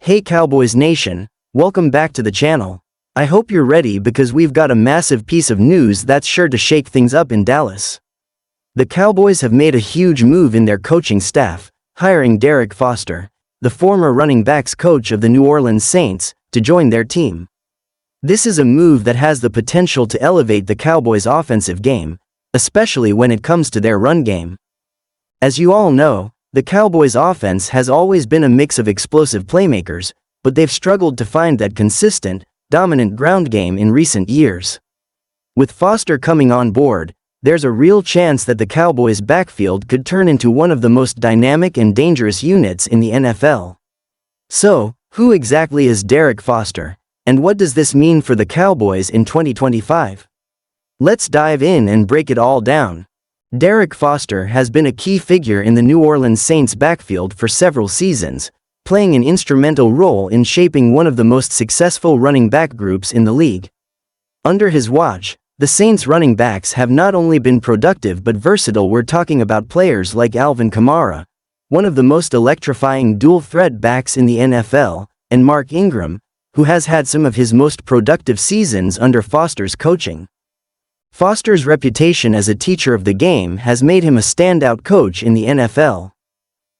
Hey Cowboys Nation, welcome back to the channel. I hope you're ready because we've got a massive piece of news that's sure to shake things up in Dallas. The Cowboys have made a huge move in their coaching staff, hiring Derrick Foster, the former running backs coach of the New Orleans Saints, to join their team. This is a move that has the potential to elevate the Cowboys' offensive game, especially when it comes to their run game. As you all know, the Cowboys' offense has always been a mix of explosive playmakers, but they've struggled to find that consistent, dominant ground game in recent years. With Foster coming on board, there's a real chance that the Cowboys' backfield could turn into one of the most dynamic and dangerous units in the NFL. So, who exactly is Derrick Foster, and what does this mean for the Cowboys in 2025? Let's dive in and break it all down. Derrick Foster has been a key figure in the New Orleans Saints backfield for several seasons, playing an instrumental role in shaping one of the most successful running back groups in the league. Under his watch, the Saints running backs have not only been productive but versatile. We're talking about players like Alvin Kamara, one of the most electrifying dual-threat backs in the NFL, and Mark Ingram, who has had some of his most productive seasons under Foster's coaching. Foster's reputation as a teacher of the game has made him a standout coach in the NFL.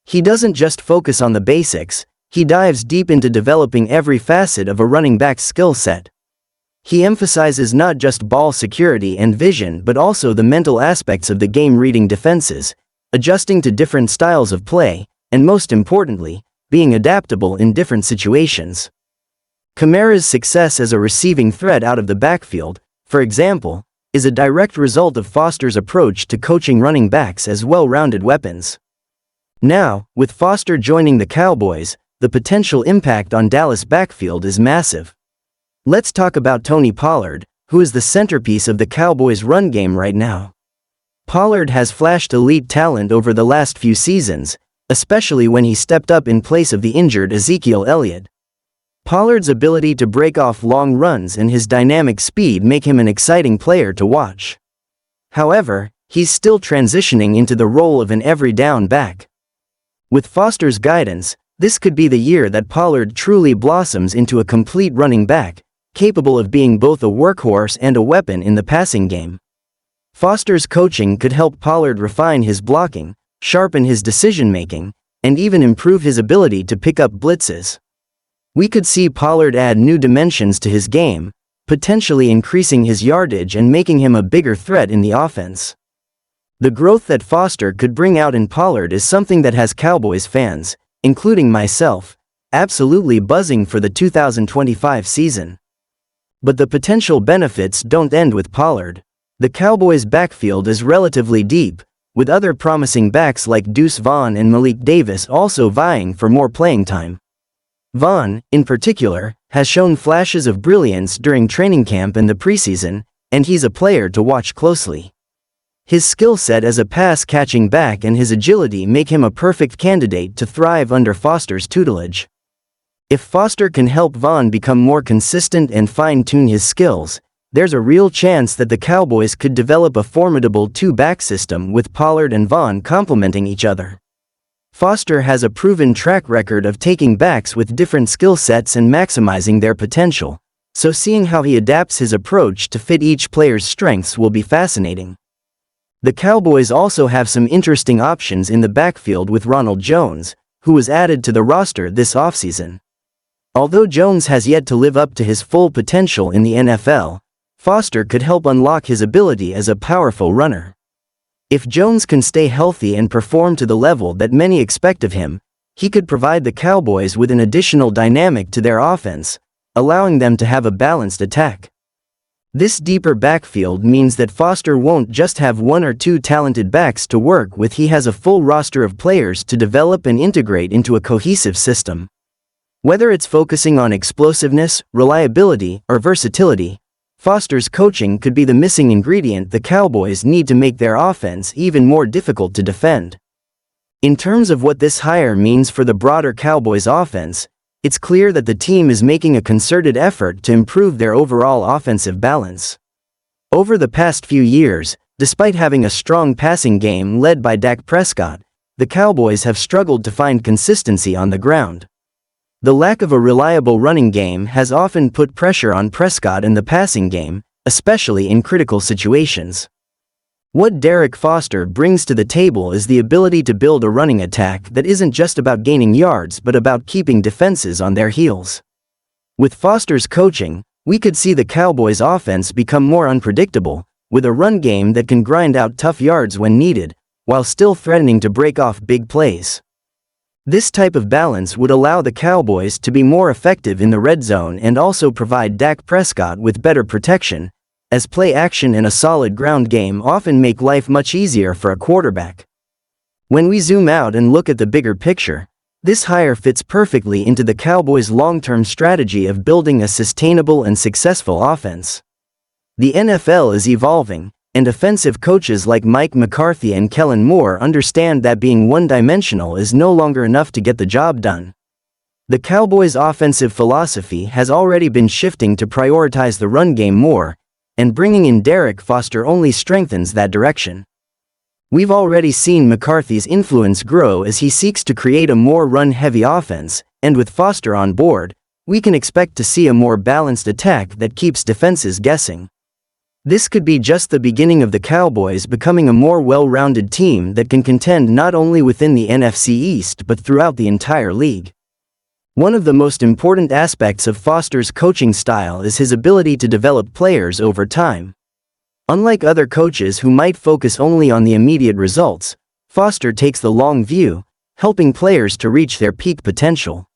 He doesn't just focus on the basics, he dives deep into developing every facet of a running back's skill set. He emphasizes not just ball security and vision but also the mental aspects of the game, reading defenses, adjusting to different styles of play, and most importantly, being adaptable in different situations. Kamara's success as a receiving threat out of the backfield, for example, is a direct result of Foster's approach to coaching running backs as well-rounded weapons. Now, with Foster joining the Cowboys, the potential impact on Dallas' backfield is massive. Let's talk about Tony Pollard, who is the centerpiece of the Cowboys' run game right now. Pollard has flashed elite talent over the last few seasons, especially when he stepped up in place of the injured Ezekiel Elliott. Pollard's ability to break off long runs and his dynamic speed make him an exciting player to watch. However, he's still transitioning into the role of an every-down back. With Foster's guidance, this could be the year that Pollard truly blossoms into a complete running back, capable of being both a workhorse and a weapon in the passing game. Foster's coaching could help Pollard refine his blocking, sharpen his decision-making, and even improve his ability to pick up blitzes. We could see Pollard add new dimensions to his game, potentially increasing his yardage and making him a bigger threat in the offense. The growth that Foster could bring out in Pollard is something that has Cowboys fans, including myself, absolutely buzzing for the 2025 season. But the potential benefits don't end with Pollard. The Cowboys' backfield is relatively deep, with other promising backs like Deuce Vaughn and Malik Davis also vying for more playing time. Vaughn, in particular, has shown flashes of brilliance during training camp and the preseason, and he's a player to watch closely. His skill set as a pass-catching back and his agility make him a perfect candidate to thrive under Foster's tutelage. If Foster can help Vaughn become more consistent and fine-tune his skills, there's a real chance that the Cowboys could develop a formidable two-back system with Pollard and Vaughn complementing each other. Foster has a proven track record of taking backs with different skill sets and maximizing their potential, so seeing how he adapts his approach to fit each player's strengths will be fascinating. The Cowboys also have some interesting options in the backfield with Ronald Jones, who was added to the roster this offseason. Although Jones has yet to live up to his full potential in the NFL, Foster could help unlock his ability as a powerful runner. If Jones can stay healthy and perform to the level that many expect of him, he could provide the Cowboys with an additional dynamic to their offense, allowing them to have a balanced attack. This deeper backfield means that Foster won't just have one or two talented backs to work with, he has a full roster of players to develop and integrate into a cohesive system. Whether it's focusing on explosiveness, reliability, or versatility, Foster's coaching could be the missing ingredient the Cowboys need to make their offense even more difficult to defend. In terms of what this hire means for the broader Cowboys offense, it's clear that the team is making a concerted effort to improve their overall offensive balance. Over the past few years, despite having a strong passing game led by Dak Prescott, the Cowboys have struggled to find consistency on the ground. The lack of a reliable running game has often put pressure on Prescott in the passing game, especially in critical situations. What Derrick Foster brings to the table is the ability to build a running attack that isn't just about gaining yards but about keeping defenses on their heels. With Foster's coaching, we could see the Cowboys' offense become more unpredictable, with a run game that can grind out tough yards when needed, while still threatening to break off big plays. This type of balance would allow the Cowboys to be more effective in the red zone and also provide Dak Prescott with better protection, as play action and a solid ground game often make life much easier for a quarterback. When we zoom out and look at the bigger picture, this hire fits perfectly into the Cowboys' long-term strategy of building a sustainable and successful offense. The NFL is evolving, and offensive coaches like Mike McCarthy and Kellen Moore understand that being one-dimensional is no longer enough to get the job done. The Cowboys' offensive philosophy has already been shifting to prioritize the run game more, and bringing in Derrick Foster only strengthens that direction. We've already seen McCarthy's influence grow as he seeks to create a more run-heavy offense, and with Foster on board, we can expect to see a more balanced attack that keeps defenses guessing. This could be just the beginning of the Cowboys becoming a more well-rounded team that can contend not only within the NFC East but throughout the entire league. One of the most important aspects of Foster's coaching style is his ability to develop players over time. Unlike other coaches who might focus only on the immediate results, Foster takes the long view, helping players to reach their peak potential.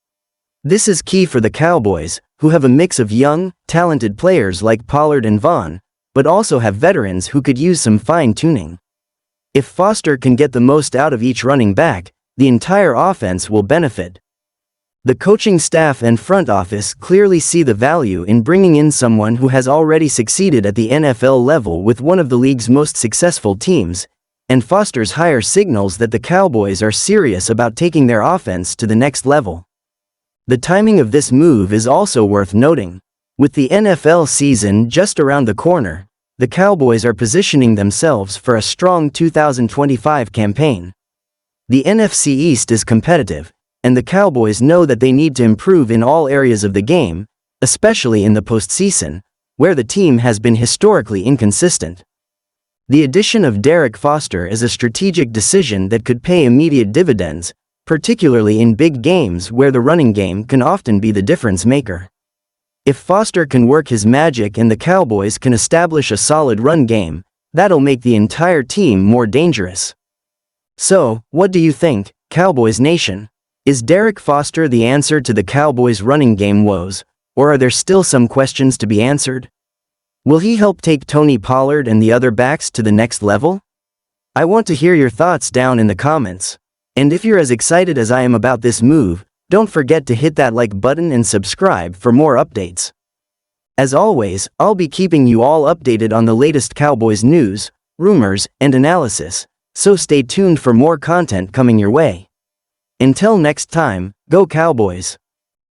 This is key for the Cowboys, who have a mix of young, talented players like Pollard and Vaughn, but also have veterans who could use some fine-tuning. If Foster can get the most out of each running back, the entire offense will benefit. The coaching staff and front office clearly see the value in bringing in someone who has already succeeded at the NFL level with one of the league's most successful teams, and Foster's hire signals that the Cowboys are serious about taking their offense to the next level. The timing of this move is also worth noting. With the NFL season just around the corner, the Cowboys are positioning themselves for a strong 2025 campaign. The NFC East is competitive, and the Cowboys know that they need to improve in all areas of the game, especially in the postseason, where the team has been historically inconsistent. The addition of Derrick Foster is a strategic decision that could pay immediate dividends, particularly in big games where the running game can often be the difference maker. If Foster can work his magic and the Cowboys can establish a solid run game, that'll make the entire team more dangerous. So, what do you think, Cowboys Nation? Is Derrick Foster the answer to the Cowboys' running game woes, or are there still some questions to be answered? Will he help take Tony Pollard and the other backs to the next level? I want to hear your thoughts down in the comments. And if you're as excited as I am about this move, don't forget to hit that like button and subscribe for more updates. As always, I'll be keeping you all updated on the latest Cowboys news, rumors, and analysis, so stay tuned for more content coming your way. Until next time, go Cowboys!